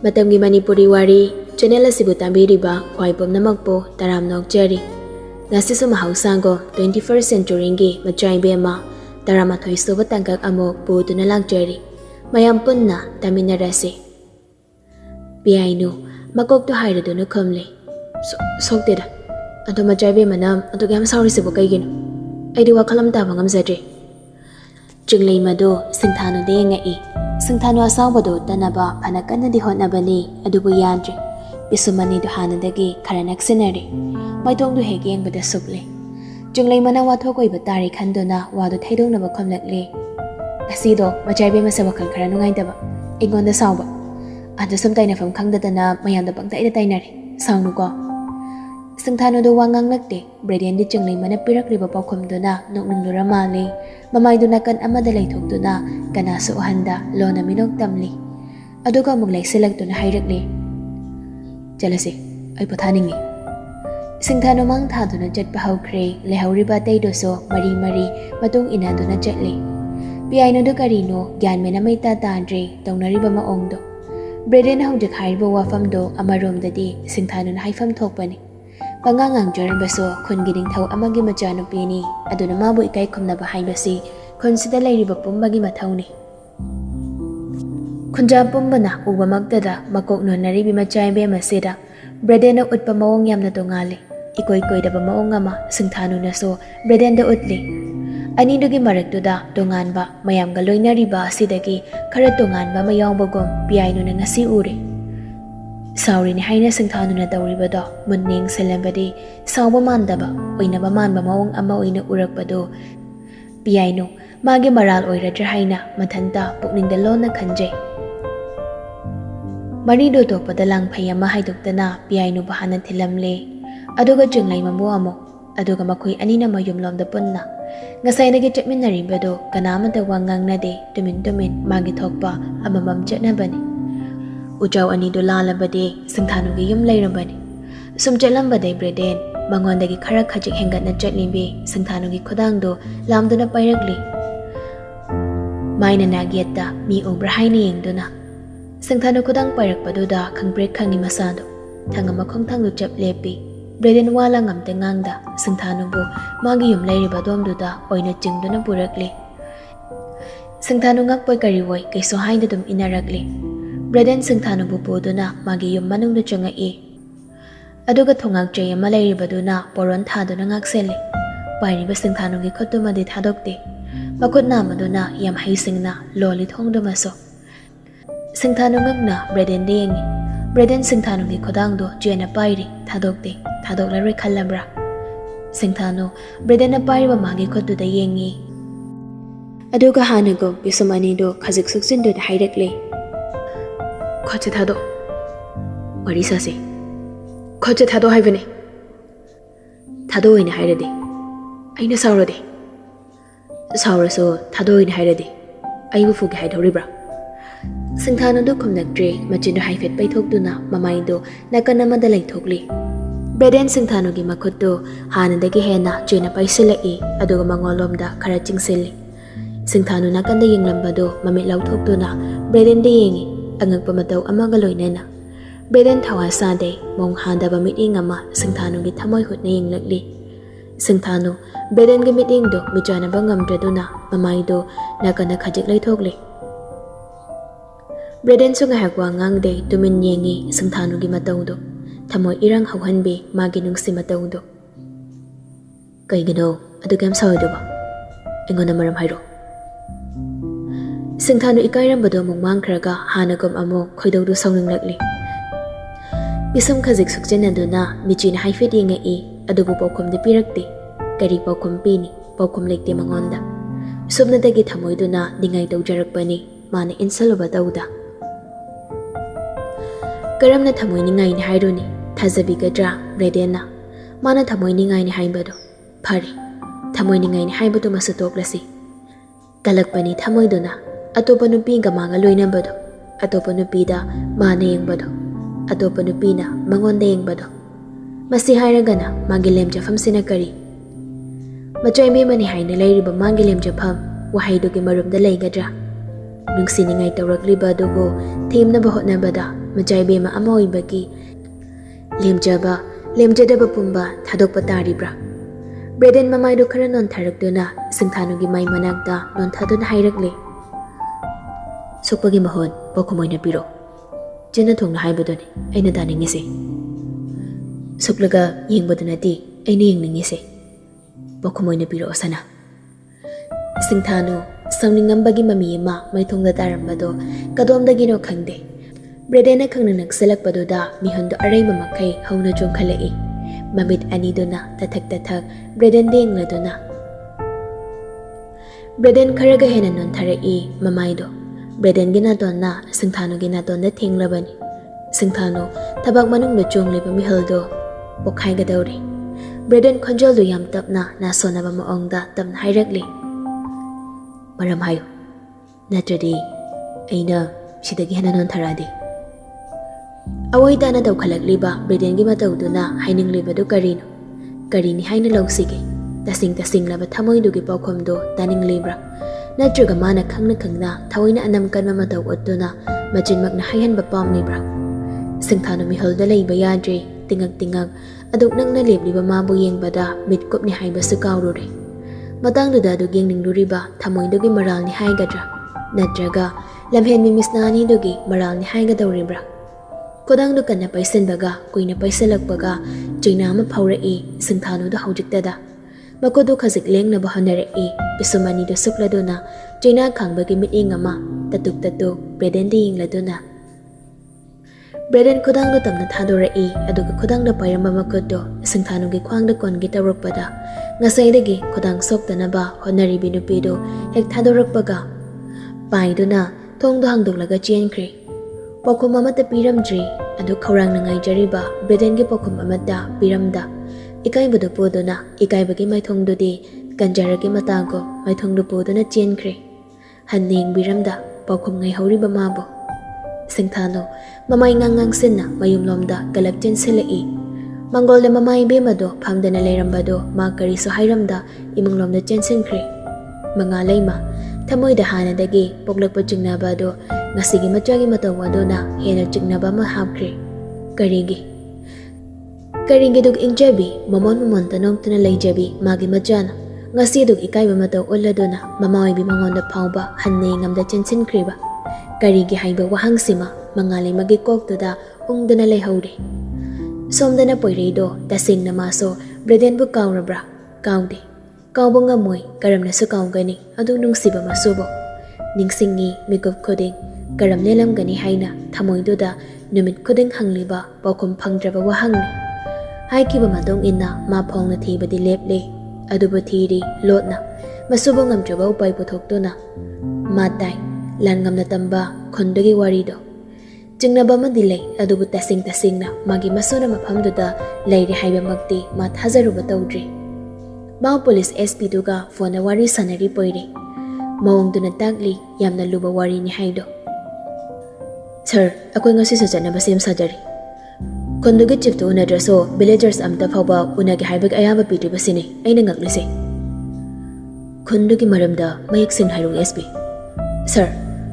Matamgi Manipuri Wari channel asibu tambiriba khwaipom namakpo taramnok jeri. Ngasisu mahausango 21st Centurygi Machaibemma Nungcthoi soba tangkak amok putuna lagjeri. Mayam punna taminarasi. Piyainu makok to hairadu no kamle. Sokteda. Ado Machaibemma nam ado gam sauri sibu kaigino. Aidi wakalam taba ngamzadri. Jinglay mado singthanu de ngai. Singthanu asawbado tanaba phanakana di hotnabani adubu yandri. Bisumani du hanadagi karanaksinari. Maitong du hek yengbada suple. Jinglay mana wathokoi batari khandona wadu thaidong naba khamlakle. Asido Machaibemma sa wakal khara nungai daba. Ingonda sawba. Ado sumtai na fam khangdadana mayamda pangtai da tainari. Sawnu ko. Singthanu do wangang nakte. Bredian di jinglay mana pirakriba paukhomdona noknunglura mali. Mamay do nakan amada laythokdona kanaso uhanda lona minog tamli. Aduga muglay silag do na hayrakli. Jalasi, ay pathaningi. Singthanu mang thado na jet pahawkre lehawriba taydo so mari matung ina do na jetli. Piyayno do karino gyan mena may tatandre tawnariba maongdo. Brede na hujak hariba wafam do amarom dadi singthanu na haifam thokpani. Pangangang joran baso kun Ningthouja amagi machano pini ado na mabu ikay kumna bahay basi kun sida layriba pumbagi matawni. Kunja pumba na uwa magdada makok no naribi Machaibemma sida brede na utpa mawong yam na tungali. Ikoy da ba maong ama singthanu na so brede na utli. Anidugi marakto da tungan ba mayam galoy na riba sidagi karat tungan ba mayawang bagom piyayno na ngasi uri. Sauri ni haina singthanu na dawriba do munning salambadi sawba mandaba oina ba manba mawong ama oina urak ba do piyayno magi maral oiradra haina mathanta pukning dalo na khanjay. Marido to padalang phayama haidokdana piyayno bahanan thilamle aduga jinglay mamu amo aduga makhoy ani na mayumlomda punna ngasay nagi chatminariba do kanamanta wangang na de tumin magi thokpa amamam chatnabani. Ujaw ani do lalabade singthanu gi yum layrambani. Sumchalambade breden mangondagi khara khajik hengat na chatlimbe singthanu gi khodang do lamduna pairagli. Maina nagyetta mi obrahayni yengduna. Singthanu khodang pairakpadu da khangbrek khangi masado. Thangama khongthangdu chap lepi. Breden wala ngamte ngangda singthanu bu magi yum layriba domduda oina jingduna purakli. Singthanu ngakpoy kariwoy kayso haida dum inaragli. Breden singthanu bupuduna magi yum manungdu changai. Aduga thongak jay malay ribaduna poron thaduna ngakseli. Pairiba singthanu gi khotumadi thadokte. Makut namaduna yam haisingna loli thongdu maso. Singthanu ngakna breden dengi. Breden singthanu gi khodangdo jena pairi thadokte. Thadokla ri khallabra. Singthanu breden na pairiba magi khotuda yengi. Aduga hanago bisumani do khajik suksindu hairakle. Khoche thado. Wari sase. Khoche thado haibane. Thado ina hairade. Aina saurade. Sauraso thado ina hairade. Aibu fuge haidoribra. Singthanu do khumnakdre machino haifet paithokduna mamaido nakanamada laithokli. Breden singthanu gi makhutto hanadagi hena jena paisilai aduga mangolomda khara chingsilli. Singthanu nakanda yenglambado mamit lauthokduna breden de yengi. Angak pamataw amaga loynena. Breden thawa sade mong handa ba meeting ama singthanu gi thamoy hut na yenglakli. Singthanu breden gi meeting do mijana ba ngamdraduna mamay do nakana khajik laithokli. Breden so nga hagwa ngangde tumin yengi singthanu gi mataw do thamoy irang hawhanbe magi nungsi mataw do. Kaygino adugam sawdo ba? Ingona maram hayro. Singthanu ikairambado mungmang khraga hanagom amo khoidawdu sawnanglakli. Bisum khajik sukjenaduna michina haifet yengai adubu paukhomde pirakte kari paukhom pini paukhom lekte mangonda. Subnadagi thamoyduna ningai tawjarakpani mana insaluba tawda. Karamna thamoy ningai ni hairuni thajabigadra bredena mana thamoy ningai ni haibado phari thamoy ningai ni haibado masatoklasi. Kalakpani thamoyduna atopa nupi nga mga loynambado, atopa nupi da mana yengbado, atopa nupi na mangonda yengbado. Masihayraga na magilem jafam sinakari. Machaibemma ni hayna layriba magilem jafam wahaydo gi marumda laygadra. Nung siningay tawragliba dugo team na bahot na bada Machaibemma ama oibagi lemjadaba pumba thadokpa taribra Braden mamaido khara non tharakduna Singthanugi mai manakta non thadun hairakle Sokpagi mahon pokhumoina piro Jina thongna haibadone aina daningise Suklaga yengbadunati aina yengningise Pokhumoina piro sana Singthanu Sauningambagi mami ama maithongda tarambado kadomdagino khangde Bredena khangna naksalakpaduda mihondo araiba makai hauna jongkhalai mamit aniduna tathak Breden dengladuna Breden kharaga hena non tharai mamaido Breden gina donna Singthanu gina donna thenglabani Singthanu thabak manungda jongliba mihaldo pokhaiga dauri Breden khonjol du yam tapna na sonaba maongda tamna hairakli Maram hayo natradi aina sidagi hena non tharadi Awai dana daukhalakliba Breden gi matawduna haininglibadu karini haina lausige tasing laba thamoidugi paukhomdo taninglibra natraga mana khangna thawaina anam kanma mataw ottuna machinmakna haihanba pamlibra Singthanu miholda leiba yadre tingak aduk nangna lebliba mabu yengbada mitkopni haiba sukaurure matangduda du yengningduriba thamoidugi maralni haigadra natraga lamhen mimisnani dugi maralni haigadawribra Kodang du kanna paisenbaga kuina paisalakbaga China ma phaurai Singthanu da haujiktada makodu khazik lengna ba honarai bisumani do sukladuna China khangbagi miting ama tatuk Breden di ingladuna Breden kodang do tamna thadorai aduga kodang da pairamba makodo Singthanu gi khwang da kongi tawrokpada ngasaidagi kodang soktana ba honari binupido hek thadorakbaga paiduna thongdo hangdoklaga chenkhre Pokhum amata piramdri adu khaurang nangai jariba Breden gi pokhum amata piramda ikaibudu podona ikaibagi maithongdudi kanjaragi matago maithongdu podona chenkhre hanning biramda pokhum ngai horiba mabo Singthanu mamai ngangang sinna mayumlomda galak chenselai mangolda mamai bemado phamdana leirambado ma kari so hairamda imunglomda chensenkhre manga leima thamoida hanadagi poklakpa jingnabado Ngasigi machagi matawadona hena chignaba ma hapkre Karigi dug ingjabi mamon tanong tuna leijabi magi majana ngasi dug ikaiba mataw uladona mamawaibi mangonda phauba hanne ngamda chensinkriba Karigi haiba wahangsima mangalay magi koktoda ungdana leihaude Somdana poireido tasingna maso Breden bu kaurabra kaude kaubo ngamoy karamna su kaugani adu nungsiba masubo Ningsingi migup koding Karam nelamgani haina thamoiduda numit khuding hangliba paukhum phangdraba wahangni haikiba madong inna ma phongna thibadi leple adubu thiri lotna masubo ngamdraba upai puthokduna matai langamna tamba khondagi warido jingnaba madilei adubu tasingna magi masona maphamduda leiri haiba makti ma thajaruba tawdri ma police SP duga phone wari sanari poire maungduna tagli yamna luba wari ni haido Sir, ako ngasi sa chana basim sajari. Kondugi chief to unadraso villagers amta phawba unagi haibag ayaba pitri basine aina ngaklise. Kondugi maramda mayek sin hairung SB. Sir,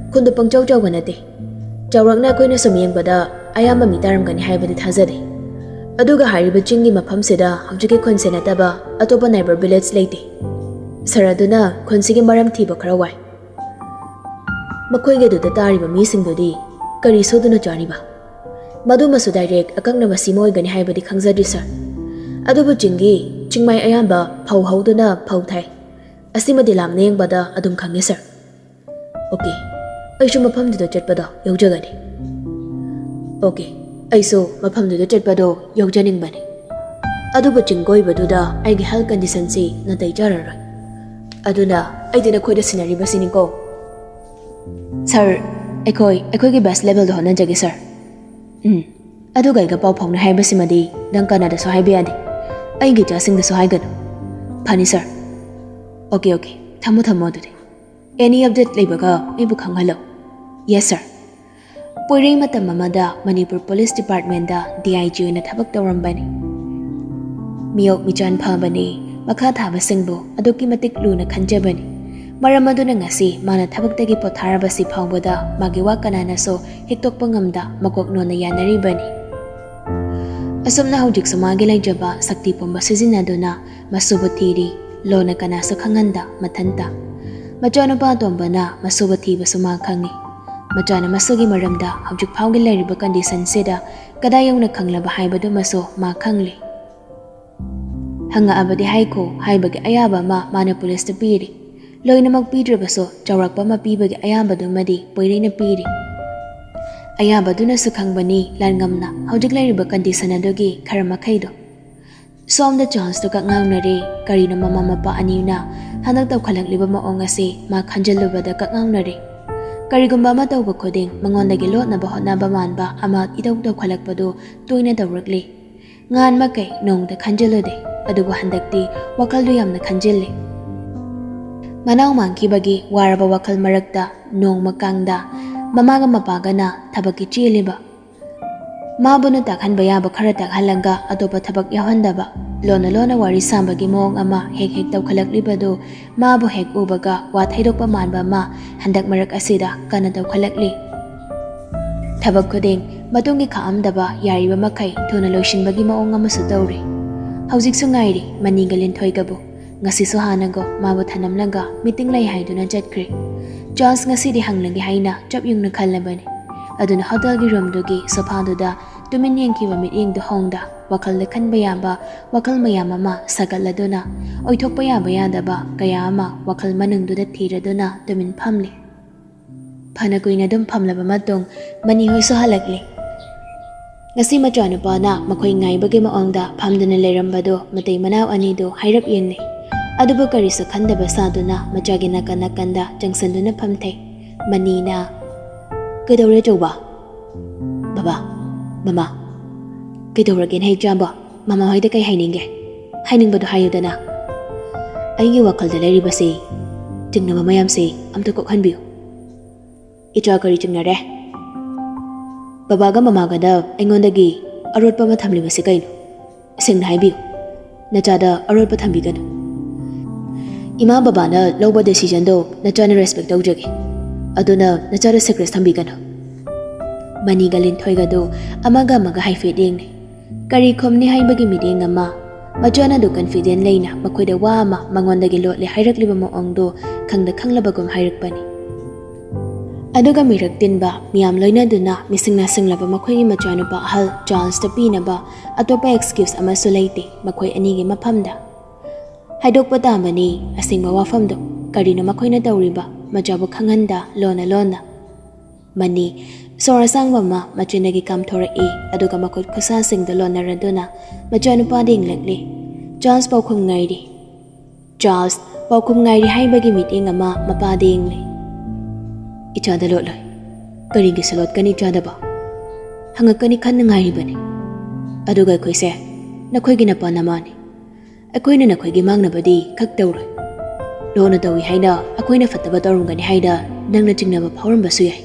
kondu pangchaw banate. Chawrangna koina sumiyeng bada ayama mitaram gani haibadi thazade. Aduga hariba chingi mafam sida hawjiki khonsena taba atopa neighbor village leite. Sir aduna khonsigi maram thiba khara wai. Makoige duda tariba mising dudi Kari soduna jariba Madu masu direct akangna masimoy gani haibadi khangzadri sir Adubu jingi chingmai ayamba phau hauduna phau thai Asimadi lam neng bada adum khange sir Okay Aishu maphamduda chatpada yaujagani Okay Aisu maphamduda chatpado yaujaning bani Adubu chingoi baduda aigi health condition si natai jarara Aduna aidina khoida sinari basiniko Sir Ekoi ki best level do honan jagi sir. Adu gai ga pau phongna haibasimadi dang kana da so haibiyadi. Ai gi jasing da so haigadu. Pani sir. Okay. Thamo dudi. Any update leibaga ibu khanghalo. Yes sir. Poirei matam mamada Manipur Police Department da DIG na thabak tawrambani. Miyok michan phabani makha thaba singbo aduki matik luna khanjabani. Maram aduna ngasi mana thabak-tagi potharabasi phawbada magi wa kananaso hektokpa ngamda makok nona yanaribani. Asomna hawjik sumagi laijaba sakti pumba sizinaduna masuba thiri lona kanaso khanganda mathanta. Machanupa tombana masuba thiba suma khangi. Machana masugi maramda hawjik phawgi lairiba condition seda kadayawna khanglaba haibadu maso ma khangli. Hanga abadi haiko haibagi ayaba ma mana police ta piri. Loina magpidrabaso chawrakpa mapibagi ayabadumadi poirina piri. Ayabaduna sukhangbani langamna hawjik lairiba condition adogi kharamakaido. Somda chance to kakngawnari karino mama mapa anina hanak tawkhalagliba maong asi ma khanjalubada kakngawnari. Karigumba ma tawba khoding mangondagi lotnaba hotnaba manba ama itaw tawkhalakpado toina tawrakli. Ngan makai nongda khanjalode adubu handakti wakaldu yamna khanjilli. Manaw mangkibagi waraba wakal marakta nong makangda mamaga mapagana thabaki chiliba. Mabuna takhanba yaba khara takhalanga atopa thabak yahandaba lona wari sambagi mong ama hek tawkhalaklibado mabu hek ubaga wa thaidokpa manba ma handak marak asida kana tawkhalakli. Thabak khoding matungi khaamdaba yariba makai thuna loishinbagi maong amasu tawri. Hawjiksu ngairi maniga Ningthoujabu ngasi so hanago mabu thanamlaga meeting lai haiduna jatkri. Charles ngasi di hanglagi haina chap yungna khallabani. Aduna hotel gi room dogi sofa duda tumin yengkiba meeting do hongda wakal le khanba yaba wakal mayam ama sagaladuna oithokpa yaba yadaba kaya ama wakal manung duda thiraduna tumin phamli. Phana kuina dum phamlaba matung mani hoi so halakli. Ngasi machanupa na makhoi ngaibagi maongda phamduna lerambado matay manaw anido hairap yengni. Adubu kariso khandaba saduna machagi nakanda jangsanduna phamthai. Manina Kaidawre chawba Baba Mama Kaidawragin hay jamba Mama hoida kay hayninge Hayningbado hayudana Aigi wakalda lairibasi Tingna mamayamsi amta kokhanbiyo Icha kari chingnare Babaga mamaga da aingondagi arotpa ma thamlibasi kaino Singna haybiyo Nachada arotpa thambigano Ima babana lawba decision do nachana respect tawjagi Aduna nachara secret thambigano Maniga Ningthouja do amaga haifeding ni Kari khomni haibagi meeting ama Machana do confident leina makhoida wa ama mangondagi lotle hairakliba maong do khangda khanglabagum hairakpani Aduga mirak tinba miyam loina duna misingna singlaba makhoigi machanupa ahal chance ta pinaba atopa excuse ama sulaite makhoi anigi maphamda Haidokpa tambani asingba wafamdo karino makhoina tawriba majabu khanganda lona Mani sora sangmama machinagi kam thora e aduga makot khusa singda lona raduna machanupa ding lakli Charles paukhum ngairi Charles paukhum ngairi haibagi meeting ama mapa dingli Ichada lotloi karigi salot kani chadaba hangakani khanna ngairibani aduga khoise nakhoigi na panamani akoina nakhoigi mangnabadi khak tawroi Lona tawi haida akoina fataba tarungani haida nangna chingnaba phawrambasу yai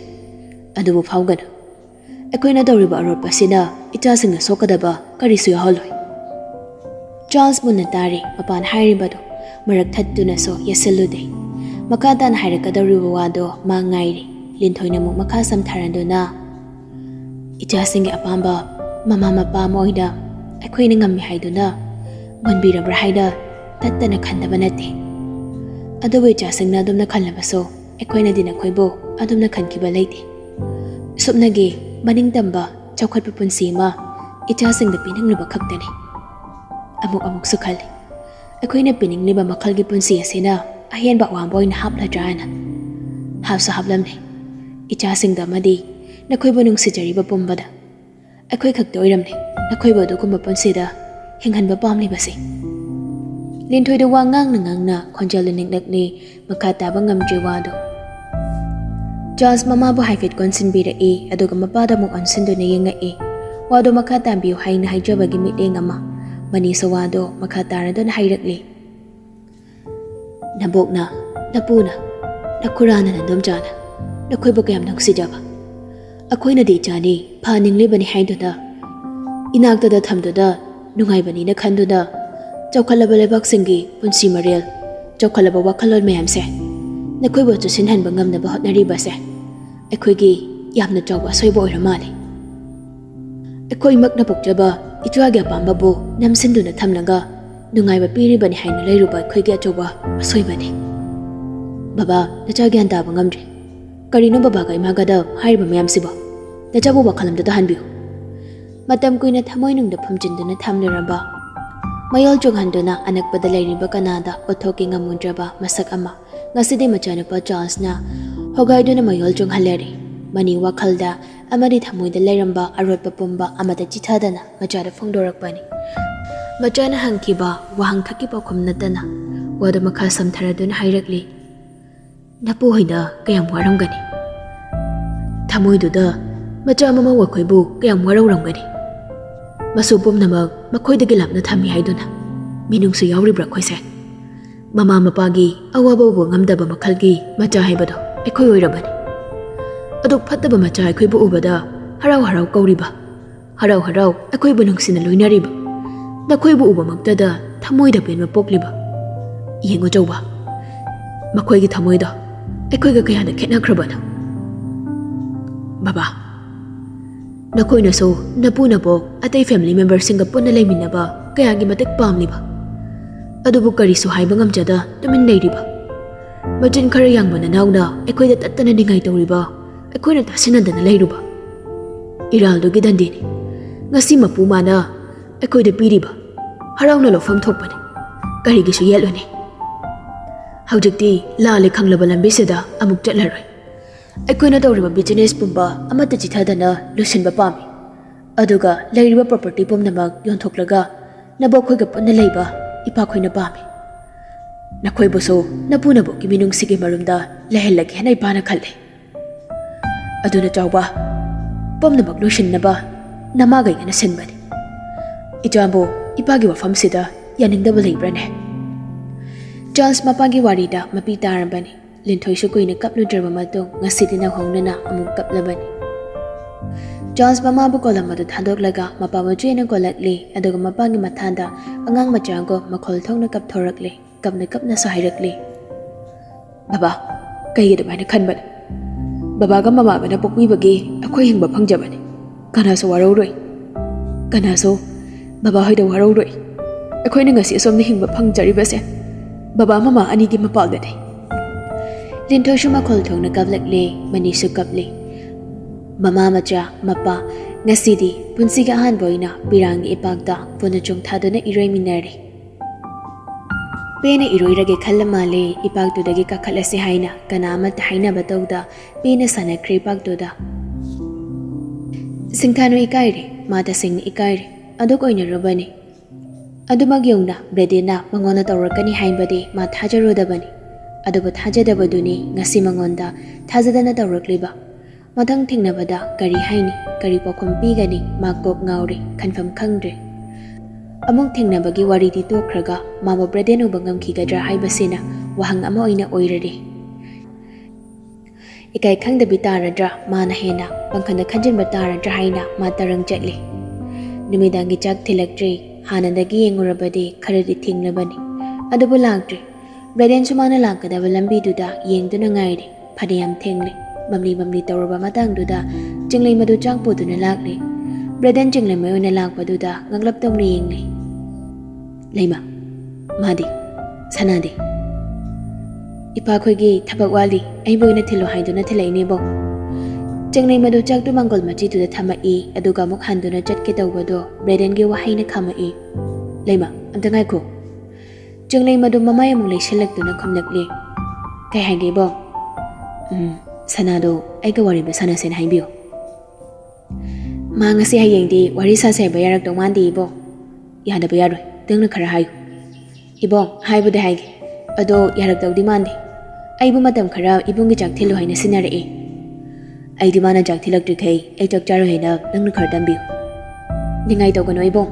adubu phawgana akoina tawriba arotpa sida ichasingna sokadaba karisu yaholoi Charles bunna tari mapan hairibado marak thattuna so yasallude makatan hairakadariba wado ma ngairi Ningthouja mu makha samtharanduna ichasingi apamba mama mapa moida akoina ngammi haiduna manbirabra haida tattana khandaba nate Adubu ichasingna adumna khallabaso akoina dina khoibo adumna khankiba leite Supnagi maning tamba chawkhatpa punsi ma ichasingda pinanglaba khaktani amuk sukhali akoina piningliba makhalgi punsi asina ahian ba wamboina hapla jana hapsa haplamni ichasingda madi nakhoibo nungsijariba pumbada akoi khakta oiramni nakhoibo dugumba punsida hinghanba pamli basi Ningthouja wa ngangna khonjal ningnakni makha taba ngamje wado Charles mama bu haifet konsin bira e aduga mapada mu ansinduna yenga e wado makha tambiyo haina haijabagi meeting ama mani sa wado makha taradon hairakli Nabokna napuna nakurana na domjana nakhoibo kayam nangsijaba akoina di jani phaninglibani haiduna inaktada thamduda nungaibani na khanduna Chawkhalaba lebak singi punsi marel Chawkhalaba wakhalon mayamse ꯅꯈꯣꯏꯕꯨ ꯆꯨꯁꯤꯟꯍꯟꯕ ꯉꯝꯅꯕ ꯍꯣꯠꯅꯔꯤꯕꯁꯦ ꯑꯩꯈꯣꯏꯒꯤ ꯌꯥꯝꯅ ꯆꯥꯎꯕ ꯑꯁꯣꯏꯕ ꯑꯣꯏꯔ ꯃꯥꯜꯂꯦ ꯑꯩꯈꯣꯏꯃꯛꯅ ꯄꯣꯛꯆꯕ ꯏꯆꯥꯒꯤ ꯑꯄꯥꯝꯕꯕꯨ ꯅꯝꯁꯤꯟꯗꯨꯅ ꯊꯝꯂꯒ ꯅꯨꯡꯉꯥꯏꯕ ꯄꯤꯔꯤꯕꯅꯤ ꯍꯥꯏꯅ ꯂꯩꯔꯨꯕ ꯑꯩꯈꯣꯏꯒꯤ ꯑꯆꯧꯕ ꯑꯁꯣꯏꯕꯅꯤ ꯕꯕꯥ ꯅꯆꯥ ꯒ꯭ꯌꯥꯟ ꯇꯥꯕ ꯉꯝꯗ꯭ꯔꯦ ꯀꯔꯤꯅꯣ ꯕꯕꯥꯒ ꯏꯃꯥꯒꯗ ꯍꯥꯏꯔꯤꯕ ꯃꯌꯥꯝꯁꯤꯕꯣ ꯅꯆꯥꯕꯨ ꯋꯥꯈꯜ ꯑꯃꯗ ꯇꯥꯍꯟꯕꯤꯌꯨ ꯃꯇꯝ ꯀꯨꯏꯅ ꯊꯃꯣꯏꯅꯨꯡꯗ ꯐꯝꯖꯤꯟꯗꯨꯅ ꯊꯝꯂꯨꯔꯕ ꯃꯌꯣꯜ ꯆꯣꯡꯍꯟꯗꯨꯅ ꯑꯅꯛꯄꯗ ꯂꯩꯔꯤꯕ ꯀꯅꯥꯗ ꯎꯠꯊꯣꯛꯀꯤ ꯉꯝꯃꯨꯗ꯭ꯔꯕ ꯃꯁꯛ ꯑꯃ ꯉꯁꯤꯗꯤ ꯃꯆꯥꯅꯨꯄꯥ ꯆꯥꯔꯜꯁꯅ ꯍꯣꯒꯥꯏꯗꯨꯅ ꯃꯌꯣꯜ ꯆꯣꯡꯍꯜꯂꯔꯤ ꯃꯅꯤ ꯋꯥꯈꯜꯗ ꯑꯃꯗꯤ ꯊꯃꯣꯏꯗ ꯂꯩꯔꯝꯕ ꯑꯔꯣꯠꯄ ꯄꯨꯝꯕ ꯑꯃꯗ ꯆꯤꯊꯗꯅ ꯃꯆꯥꯗ ꯐꯣꯡꯗꯣꯔꯛꯄꯅꯤ ꯃꯆꯥꯅ ꯍꯪꯈꯤꯕ ꯋꯥꯍꯪ ꯈꯛꯀꯤ ꯄꯥꯎꯈꯨꯝ ꯅꯠꯇꯅ ꯋꯥꯗꯨ ꯃꯈꯥ ꯁꯝꯊꯔꯗꯨꯅ ꯍꯥꯏꯔꯛꯂꯤ ꯅꯄꯨꯍꯣꯏꯗ ꯀꯌꯥꯝ ꯋꯥꯔꯝꯒꯅꯤ ꯊꯃꯣꯏꯗꯨꯗ ꯃꯆꯥ ꯃꯃꯧ ꯑꯩꯈꯣꯏꯕꯨ ꯀꯌꯥꯝ ꯋꯥꯔꯧꯔꯝꯒꯅꯤ ꯃꯁꯨ ꯄꯨꯝꯅꯃꯛ ꯃꯈꯣꯏꯗꯒꯤ ꯂꯥꯞꯅ ꯊꯝꯃꯤ ꯍꯥꯏꯗꯨꯅ ꯃꯤꯅꯨꯡꯁꯤ ꯌꯥꯎꯔꯤꯕ꯭ꯔꯥ ꯑꯩꯈꯣꯏꯁꯦ ꯃꯃꯥ ꯃꯄꯥꯒꯤ ꯑꯋꯥꯕ ꯎꯕ ꯉꯝꯗꯕ ꯃꯈꯜꯒꯤ ꯃꯆꯥ ꯍꯥꯏꯕꯗꯣ ꯑꯩꯈꯣꯏ ꯑꯣꯏꯔꯕꯅꯤ ꯑꯗꯨꯛ ꯐꯠꯇꯕ ꯃꯆꯥ ꯑꯩꯈꯣꯏꯕꯨ ꯎꯕꯗ ꯍꯔꯥꯎ ꯍꯔꯥꯎ ꯀꯧꯔꯤꯕ ꯍꯔꯥꯎ ꯍꯔꯥꯎ ꯑꯩꯈꯣꯏꯕꯨ ꯅꯨꯡꯁꯤꯅ ꯂꯣꯏꯅꯔꯤꯕ ꯅꯈꯣꯏꯕꯨ ꯎꯕꯃꯛꯇꯗ ꯊꯃꯣꯏꯗ ꯄꯦꯟꯕ ꯄꯣꯛꯂꯤꯕ ꯌꯦꯡꯉꯨ ꯆꯧꯕ ꯃꯈꯣꯏꯒꯤ ꯊꯃꯣꯏꯗꯣ ꯑꯩꯈꯣꯏꯒ ꯀꯌꯥꯗ ꯈꯦꯠꯅꯈ꯭ꯔꯕꯅꯣ ꯕꯕꯥ ꯅꯈꯣꯏꯅꯁꯨ ꯅꯄꯨꯅꯕꯣꯛ ꯑꯇꯩ ꯐꯦꯃꯤꯂꯤ ꯃꯦꯝꯕꯔꯁꯤꯡꯒ ꯄꯨꯟꯅ ꯂꯩꯃꯤꯟꯅꯕ ꯀꯌꯥꯒꯤ ꯃꯇꯤꯛ ꯄꯥꯝꯂꯤꯕ ꯑꯗꯨꯕꯨ ꯀꯔꯤꯁꯨ ꯍꯥꯏꯕ ꯉꯝꯖꯗ ꯇꯨꯃꯤꯟ ꯂꯩꯔꯤꯕ ꯃꯆꯤꯟ ꯈꯔ ꯌꯥꯡꯕ ꯅꯅꯥꯎꯅ ꯑꯩꯈꯣꯏꯗ ꯇꯠꯇꯅ ꯅꯤꯡꯉꯥꯏ ꯇꯧꯔꯤꯕ ꯑꯩꯈꯣꯏꯅ ꯇꯥꯁꯤꯟꯅꯗꯅ ꯂꯩꯔꯨꯕ ꯏꯔꯥꯜꯗꯨꯒꯤ ꯗꯟꯗꯤꯅꯤ ꯉꯁꯤ ꯃꯄꯨ ꯃꯥꯅ ꯑꯩꯈꯣꯏꯗ ꯄꯤꯔꯤꯕ ꯍꯔꯥꯎꯅ ꯂꯧꯐꯝ ꯊꯣꯛꯄꯅꯤ ꯀꯔꯤꯒꯤꯁꯨ ꯌꯦꯠꯂꯨꯅꯤ ꯍꯧꯖꯤꯛꯇꯤ ꯂꯥꯜꯂꯦ ꯈꯪꯂꯕ ꯂꯝꯕꯤꯁꯤꯗ ꯑꯃꯨꯛ ꯆꯠꯂꯔꯣꯏ ꯑꯩꯈꯣꯏꯅ ꯇꯧꯔꯤꯕ ꯕꯤꯖꯤꯅꯦꯁ ꯄꯨꯝꯕ ꯑꯃꯠꯇ ꯆꯤꯊꯗꯅ ꯂꯣꯏꯁꯤꯟꯕ ꯄꯥꯝꯃꯤ ꯑꯗꯨꯒ ꯂꯩꯔꯤꯕ ꯄ꯭ꯔꯣꯄꯔꯇꯤ ꯄꯨꯝꯅꯃꯛ ꯌꯣꯟꯊꯣꯛꯂꯒ ꯅꯕꯣꯛꯈꯣꯏꯒ ꯄꯨꯟꯅ ꯂꯩꯕ ꯏꯄꯥꯈꯣꯏꯅ ꯄꯥꯝꯃꯤ ꯅꯈꯣꯏꯕꯨꯁꯨ ꯅꯄꯨꯅꯕꯣꯛꯀꯤ ꯃꯤꯅꯨꯡꯁꯤꯒꯤ ꯃꯔꯨꯝꯗ ꯂꯩꯍꯜꯂꯒꯦ ꯍꯥꯏꯅ ꯏꯄꯥꯅ ꯈꯜꯂꯤ ꯑꯗꯨꯅ ꯆꯥꯎꯕ ꯄꯨꯝꯅꯃꯛ ꯂꯣꯏꯁꯤꯟꯅꯕ ꯅꯃꯥꯒꯩꯒꯅ ꯁꯤꯟꯕꯅꯤ ꯏꯆꯥꯕꯨ ꯏꯄꯥꯒꯤ ꯋꯥꯐꯝꯁꯤꯗ ꯌꯥꯅꯤꯡꯗꯕ ꯂꯩꯕ꯭ꯔꯅꯦ ꯆꯥꯔꯜꯁ ꯃꯄꯥꯒꯤ ꯋꯥꯔꯤꯗ ꯃꯄꯤ ꯇꯥꯔꯕꯅꯤ ꯂꯤꯟꯊꯣꯏꯁꯨ ꯀꯨꯏꯅ ꯀꯞꯂꯨꯗ꯭ꯔꯕ ꯃꯇꯨꯡ ꯉꯁꯤꯗꯤ ꯅꯧꯍꯧꯅꯅ ꯑꯃꯨꯛ ꯀꯞꯂꯕꯅꯤ ꯆꯥꯔꯜꯁ ꯃꯃꯥꯕꯨ ꯀꯣꯂꯝ ꯑꯗꯨ ꯊꯥꯗꯣꯛꯂꯒ ꯃꯄꯥꯕꯨ ꯆꯦꯅ ꯀꯣꯜꯂꯛꯂꯤ ꯑꯗꯨꯒ ꯃꯄꯥꯒꯤ ꯃꯊꯥꯗ ꯑꯉꯥꯡ ꯃꯆꯥꯒꯨꯝ ꯃꯈꯣꯜ ꯊꯣꯛꯅ ꯀꯞꯊꯣꯔꯛꯂꯤ ꯀꯞꯅ ꯀꯞꯅꯁꯨ ꯍꯥꯏꯔꯛꯂꯤ ꯕꯕꯥ ꯀꯩꯒꯤ ꯑꯗꯨꯃꯥꯏꯅ ꯈꯟꯕꯅꯣ ꯕꯕꯥꯒ ꯃꯃꯥꯒꯅ ꯄꯣꯛꯄꯤꯕꯒꯤ ꯑꯩꯈꯣꯏ ꯍꯤꯡꯕ ꯐꯪꯖꯕꯅꯤ ꯀꯅꯥꯁꯨ ꯋꯥꯔꯧꯔꯣꯏ ꯀꯅꯥꯁꯨ ꯕꯕꯥ ꯍꯣꯏꯗ ꯋꯥꯔꯧꯔꯣꯏ ꯑꯩꯈꯣꯏꯅ ꯉꯁꯤ ꯑꯁꯣꯝꯗ ꯍꯤꯡꯕ ꯐꯪꯖꯔꯤꯕꯁꯦ ꯕꯕꯥ ꯃꯃꯥ ꯑꯅꯤꯒꯤ ꯃꯄꯥꯜꯗꯅꯤ ꯂꯤꯟꯊꯣꯏꯁꯨ ꯃꯈꯣꯜ ꯊꯣꯛꯅ ꯀꯞꯂꯛꯂꯤ ꯃꯅꯤꯁꯨ ꯀꯞꯂꯤ ꯃꯃꯥ ꯃꯆꯥ ꯃꯄꯥ ꯉꯁꯤꯗꯤ ꯄꯨꯟꯁꯤꯒꯤ ꯑꯍꯥꯟꯕ ꯑꯣꯏꯅ ꯄꯤꯔꯥꯡꯒꯤ ꯏꯄꯥꯛꯇ ꯄꯨꯟꯅ ꯆꯣꯡꯊꯥꯗꯨꯅ ꯏꯔꯣꯏꯃꯤꯟꯅꯔꯤ ꯄꯦꯅ ꯏꯔꯣꯏꯔꯒꯦ ꯈꯜꯂ ꯃꯥꯜꯂꯦ ꯏꯄꯥꯛꯇꯨꯗꯒꯤ ꯀꯥꯈꯠꯂꯁꯤ ꯍꯥꯏꯅ ꯀꯅꯥ ꯑꯃꯠꯇ ꯍꯥꯏꯅꯕ ꯇꯧꯗ ꯄꯦꯅ ꯁꯥꯟꯅꯈ꯭ꯔꯦ ꯏꯄꯥꯛꯇꯨꯗ ꯁꯤꯡꯊꯥꯅꯨ ꯏꯀꯥꯏꯔꯦ ꯃꯥ ꯇꯁꯦꯡꯅ ꯏꯀꯥꯏꯔꯦ ꯑꯗꯨꯛ ꯑꯣꯏꯅꯔꯨꯕꯅꯤ ꯑꯗꯨꯃꯛ ꯌꯧꯅ ꯕ꯭ꯔꯦꯗꯦꯟꯅ ꯃꯉꯣꯟꯗ ꯇꯧꯔꯛꯀꯅꯤ ꯍꯥꯏꯕꯗꯤ ꯃꯥ ꯊꯥꯖꯔꯨꯗꯕꯅꯤ ꯑꯗꯨꯕꯨ ꯊꯥꯖꯗꯕꯗꯨꯅꯤ ꯉꯁꯤ ꯃꯉꯣꯟꯗ ꯊꯥꯖꯗꯅ ꯇꯧꯔꯛꯂꯤꯕ ꯃꯊꯪ ꯊꯦꯡꯅꯕꯗ ꯀꯔꯤ ꯍꯥꯏꯅꯤ ꯀꯔꯤ ꯄꯥꯎꯈꯨꯝ ꯄꯤꯒꯅꯤ ꯃꯥ ꯀꯣꯛ ꯉꯥꯎꯔꯦ ꯈꯟꯐꯝ ꯈꯪꯗ꯭ꯔꯦ ꯑꯃꯨꯛ ꯊꯦꯡꯅꯕꯒꯤ ꯋꯥꯔꯤꯗꯤ ꯇꯣꯛꯈ꯭ꯔꯒ ꯃꯥꯕꯨ ꯕ꯭ꯔꯦꯗꯦꯟ ꯎꯕ ꯉꯝꯈꯤꯒꯗ꯭ꯔꯥ ꯍꯥꯏꯕꯁꯤꯅ ꯋꯥꯍꯪ ꯑꯃ ꯑꯣꯏꯅ ꯑꯣꯏꯔꯔꯤ ꯏꯀꯥꯏ ꯈꯪꯗꯕꯤ ꯇꯥꯔꯗ꯭ꯔꯥ ꯃꯥꯅ ꯍꯦꯟꯅ ꯄꯪꯈꯟꯗ ꯈꯟꯖꯤꯟꯕ ꯇꯥꯔꯗ꯭ꯔꯥ ꯍꯥꯏꯅ ꯃꯥ ꯇꯔꯪ ꯆꯠꯂꯤ ꯅꯨꯃꯤꯗꯥꯡꯒꯤ ꯆꯥꯛ ꯊꯤꯜꯂꯛꯇ꯭ꯔꯤ ꯍꯥꯟꯅꯗꯒꯤ ꯌꯦꯡꯉꯨꯔꯕꯗꯤ ꯈꯔꯗꯤ ꯊꯦꯡꯂꯕꯅꯤ ꯑꯗꯨꯕꯨ ꯂꯥꯛꯇ꯭ꯔꯤ ꯕ꯭ꯔꯦꯗꯦꯟꯁꯨ ꯃꯥꯅ ꯂꯥꯛꯀꯗꯕ ꯂꯝꯕꯤꯗꯨꯗ ꯌꯦꯡꯗꯨꯅ ꯉꯥꯏꯔꯤ ꯐꯅꯌꯥꯝ ꯊꯦꯡꯂꯤ ꯃꯝꯂꯤ ꯃꯝꯂꯤ ꯇꯧꯔꯕ ꯃꯇꯥꯡꯗꯨꯗ ꯆꯤꯡꯂꯩ ꯃꯗꯨ ꯆꯥꯛ ꯄꯨꯗꯨꯅ ꯂꯥꯛꯂꯤ ꯕ꯭ꯔꯦꯗꯦꯟ ꯆꯤꯡꯂꯩꯃꯩ ꯑꯣꯏꯅ ꯂꯥꯛꯄꯗꯨꯗ ꯉꯛꯂꯞ ꯇꯧꯅ ꯌꯦꯡꯂꯤ ꯂꯩꯃ ꯃꯥꯗꯤ ꯁꯅꯥꯗꯤ ꯏꯄꯥꯈꯣꯏꯒꯤ ꯊꯕꯛ ꯋꯥꯠꯂꯤ ꯑꯩꯕꯨ ꯑꯣꯏꯅ ꯊꯤꯜꯂꯣ ꯍꯥꯏꯗꯨꯅ ꯊꯤꯜꯂꯛꯏꯅꯦꯕꯣ ꯆꯤꯡꯂꯩ ꯃꯗꯨ ꯆꯥꯛꯇꯨ ꯃꯥꯡꯒꯣꯜ ꯃꯆꯤꯗꯨꯗ ꯊꯝꯃꯛꯏ ꯑꯗꯨꯒ ꯑꯃꯨꯛ ꯍꯟꯗꯨꯅ ꯆꯠꯀꯦ ꯇꯧꯕꯗꯣ ꯕ꯭ꯔꯦꯗꯦꯟꯒꯤ ꯋꯥꯍꯩꯅ ꯈꯥꯝꯃꯛꯏ ꯂꯩꯃ ꯑꯝꯇ ꯉꯥꯏꯈꯣ ꯆꯤꯡꯂꯩ ꯃꯗꯨ ꯃꯃꯥꯏ ꯑꯃꯨꯛ ꯂꯩꯁꯤꯜꯂꯛꯇꯨꯅ ꯈꯨꯝꯂꯛꯂꯤ ꯀꯩ ꯍꯥꯏꯒꯦꯕꯣ ꯁꯅꯥꯗꯣ ꯑꯩꯒ ꯋꯥꯔꯤꯕ ꯁꯥꯟꯅꯁꯦꯅ ꯍꯥꯏꯕꯤꯌꯨ ꯃꯥ ꯉꯁꯤ ꯍꯌꯦꯡꯗꯤ ꯋꯥꯔꯤ ꯁꯥꯁꯦ ꯍꯥꯏꯕ ꯌꯥꯔꯛꯇꯧ ꯃꯥꯟꯗꯦ ꯏꯕꯣ ꯌꯥꯗꯕ ꯌꯥꯔꯣꯏ ꯅꯪꯅ ꯈꯔ ꯍꯥꯏꯌꯨ ꯏꯕꯣꯡ ꯍꯥꯏꯕꯨꯗꯤ ꯍꯥꯏꯒꯦ ꯑꯗꯣ ꯌꯥꯔꯛꯇꯧꯗꯤ ꯃꯥꯟꯗꯦ ꯑꯩꯕꯨ ꯃꯇꯝ ꯈꯔ ꯏꯕꯨꯡꯒꯤ ꯆꯥꯛ ꯊꯤꯜꯂꯨ ꯍꯥꯏꯅ ꯁꯤꯟꯅꯔꯛꯏ ꯑꯩꯗꯤ ꯃꯥꯅ ꯆꯥꯛ ꯊꯤꯜꯂꯛꯇ꯭ꯔꯤꯈꯩ ꯑꯩ ꯆꯥꯛ ꯆꯥꯔꯣꯏ ꯍꯥꯏꯅ ꯅꯪꯅ ꯈꯔ ꯇꯝꯕꯤꯌꯨ ꯅꯤꯡꯉꯥꯏ ꯇꯧꯒꯅꯨ ꯏꯕꯣꯡ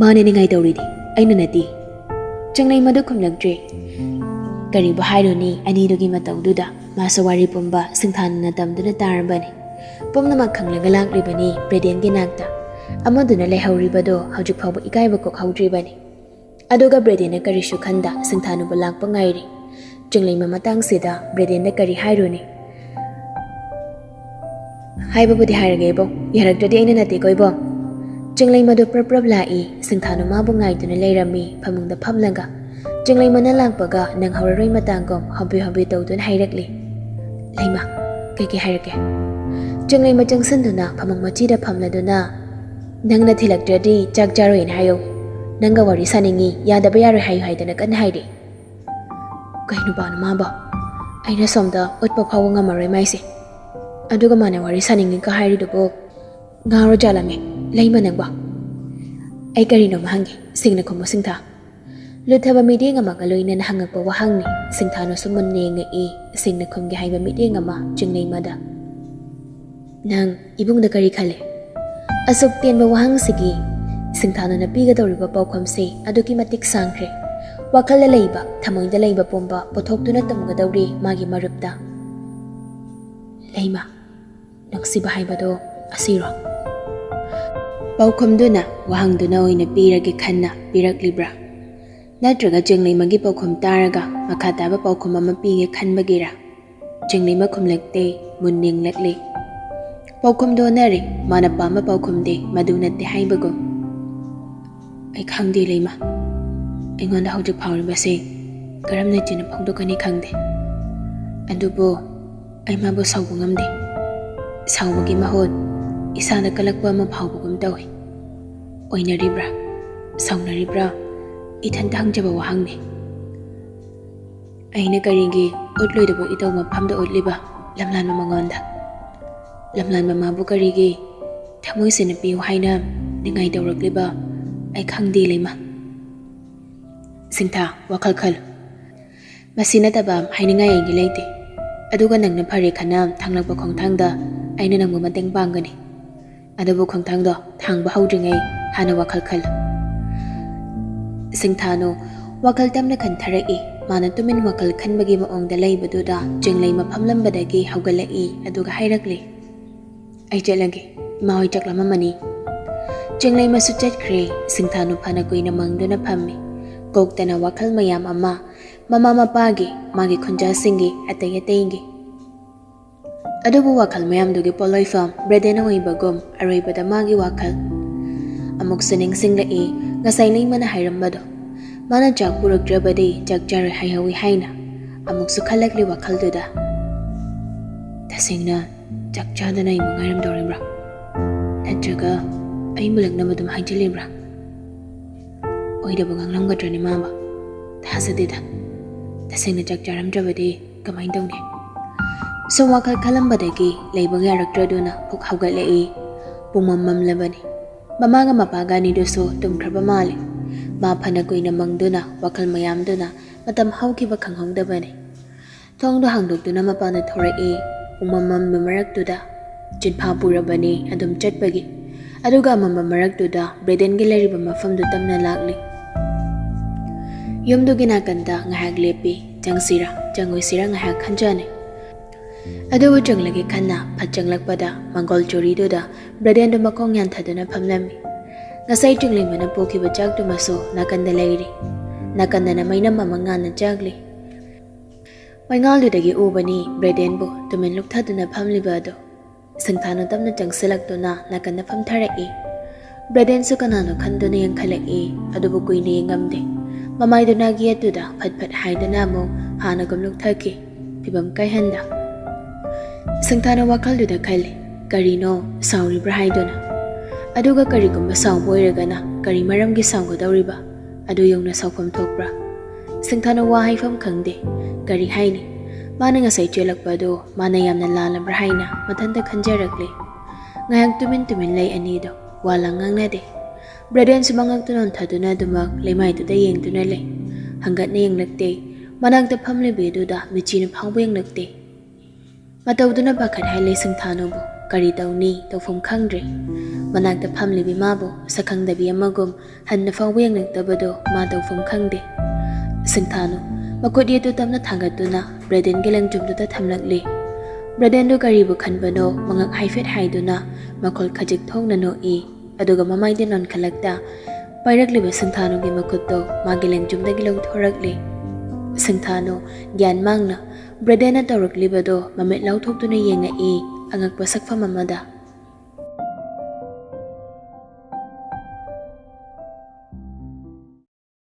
ꯃꯥꯅ ꯅꯤꯡꯉꯥꯏ ꯇꯧꯔꯤꯗꯤ ꯑꯩꯅ ꯅꯠꯇꯦ ꯆꯤꯡꯂꯩ ꯃꯗꯨ ꯈꯨꯝꯂꯛꯇ꯭ꯔꯤ ꯀꯔꯤꯕꯨ ꯍꯥꯏꯔꯨꯅꯤ ꯑꯅꯤꯗꯨꯒꯤ ꯃꯇꯧꯗꯨꯗ ꯃꯥꯁꯨ ꯋꯥꯔꯤ ꯄꯨꯝꯕ ꯁꯤꯡꯊꯥꯅꯅ ꯇꯝꯗꯨꯅ ꯇꯥꯔꯕꯅꯤ ꯄꯨꯝꯅꯃꯛ ꯈꯪꯂꯒ ꯂꯥꯛꯂꯤꯕꯅꯤ ꯕ꯭ꯔꯦꯗꯦꯟꯒꯤ ꯅꯥꯛꯇ ꯑꯃꯗꯨꯅ ꯂꯩꯍꯧꯔꯤꯕꯗꯣ ꯍꯧꯖꯤꯛ ꯐꯥꯎꯕ ꯏꯀꯥꯏꯕ ꯀꯣꯛꯍꯧꯗ꯭ꯔꯤꯕꯅꯤ ꯑꯗꯨꯒ ꯕ꯭ꯔꯦꯗꯦꯟꯅ ꯀꯔꯤꯁꯨ ꯈꯟꯗ ꯁꯤꯡꯊꯥꯅꯨꯕ ꯂꯥꯛꯄ ꯉꯥꯏꯔꯤ Chunglima matangsida Bredenda kari hairuni. Haibabudi hairagebo, yarakdadi aina nate koibo. Chunglima do prab lai, Singthanu mabu ngai tuna leirami, pamungda pamlanga. Chunglima na langpaga nang hauraroi matangkom hampi tawdun hairakli. Laima, kiki hairake. Chunglima changsanduna pamung machida pamladuna. Nangna thilakdradi chak jaroin hayo. Nanga wari saningi yadaba yaro hayo haidana kan hairi. Kainu banu maba. Aina somda utpa phawa ngamarai maisi. Aduga mana wari saningi ka hairi dubo. Ngaro jalame, laima nangba. Ay karino mahangi, singna kumo singtha. Luthaba midi nga magaloy na nahangag pa wahang ni, Singthano sumunni nga singna kumgi haiba midi nga ma, jungnay mada. Nang ibong da kari kale. Asok tiyan ba wahang sige, Singthano na piga daw riba pao kumsi, aduki matik sangkre. Wakal lalayba, tamoy dalayba pomba, potok na tamuga daw ri, magi marupda. Layma, naksibahay ba do, asiro. Paukom doon na, wahang doon na oy na piragi kanna, pirak libra. Natraga junglay magi paukom taraga, makataba paukom mamapigi kan bagira. Junglay makumlagte, muning lakli. Paukom doon na rin, manapama paukom de, madunat de hay bago. Ay kang di layma. Ay ngonda hawjag pawin basi, karam na dyan na pagdukan ni kang de. Andubo, ay mabo sawbo ngamde. Sawbo gi mahod, isa na kalakwa mapawbo kum daw. Oy na ribra, saw na ribra, itandang jaba wahang ni. Ay na karingi, utloy dabo itaw mapamda utliba, lamlan mamangonda. Lamlan mamabu karigi, tamoy sinapiw hainam, ningay daw ragliba, ay kang di layma. Singtha, wakalkal. Masinataba, hainingay ay gilayti. Aduga nang napari kanam, tanglagba kong tangda, ay na nang mamateng bangani. Adabu kong tangda, tang bahawdringay, hana wakalkal. Singthano, wakal tam na kantarai, manatumin wakal kan bagi maong dalay baduda, jinglay mapamlambadagi hawgalai, aduga hayrakli. Ay jalagi, mahoy jaklama mani. Jinglay masujat kre, Singthano panagoy namang do na pami. Gogta na wakal mayam ama, mamamapagi, magi kunja singi, atay-atayingi. Adubu wakal mayam dugi poloy fam, brede na way bagom, aray bada magi wakal. Amok suning singlai, ngasay lay manahayram bado. Mana jak burag drabadi, jak jari hayawi hayna. Amok sukalagli wakal duda. Tasing na, jak jada na yung ngaram daw rin bra. Natsaga, ay mulag na madum hajilin bra. Oy da bangang lam gadra ni mama. Tasa dida. Tasing na jak jaram drabadi, kamain daw ni. So wakal kalambadagi, laybang yarak drado na puk hawgalai, pumamam labani. Mamanga mapagani doso tumkraba mali. Mapanagoy namang duna, wakal mayam duna, matamhaw kiba kanghong dabani. Tong do hangdog duna mapana thorai, umamam mamarak duda. Jinpa purabani, adum chatbagi. Aduga mamamarak duda, breden gilari ba mafam dutam na lakli. Yumdo ginaganda ngahag lepi, jang sira, jangoy sira ngahag kanjani. Aduwa jang lagi kanna, patjang lagpada, manggol juri duda, breden do makong yan tado na pamlami. Ngasay jungli manapo kiba jag dumaso, nakanda layri. Nakanda na may namamanga na jagli. May ngal dudagi uba ni, breden bo, tuminluk tado na pamlibado. Singthano tam na jang silag do na, nakanda pamtarai. Breden su kanano kando na yung kalai, adubo kuy na yung ngamde. Mamay do nagiyat duda, patpat hay do na mo, hana gumluk taki, pibam kay handa. Singthano wakal duda kali, karino, sawri brahay do na. Aduga kari gumba saw boyraga na, kari maram gi saw go dawriba, adu yung na sawpam tokbra. Singthano wahay fam kangde, kari hay ni. Mana nga say chelak ba do, mana yam na lalam brahay na, matanda kanjaragli. Ngayang tumin lay anido, walang ngang na de. Braden sumangag tunon tado na dumag, limay to dayeng to na lay. Hanggat na yung nagte, manang tapam libi do da, michinap hangbo yung nagte. Mataw do na bakat hay lay Singthano bo, kari daw ni, daw fong kangdre. Manang tapam libi mabo, sa kang dabi amagom, han na fangbo yung nagtabado, mataw fong kangde. Singthano, makot dito tam na tanggat do na, Braden gilang jum do ta tamlagli. Braden do kari bo kan bano, mga haifet hay do na, makol kajik thong na no i. Aduga mamay din non kalagda, pairagli ba Singthano gi makot do, magilang jum da gilaw thoragli. Singthanu gyan mangna Bredena tawraklibado mamit lauthokduna yengai angakpa sakfam amada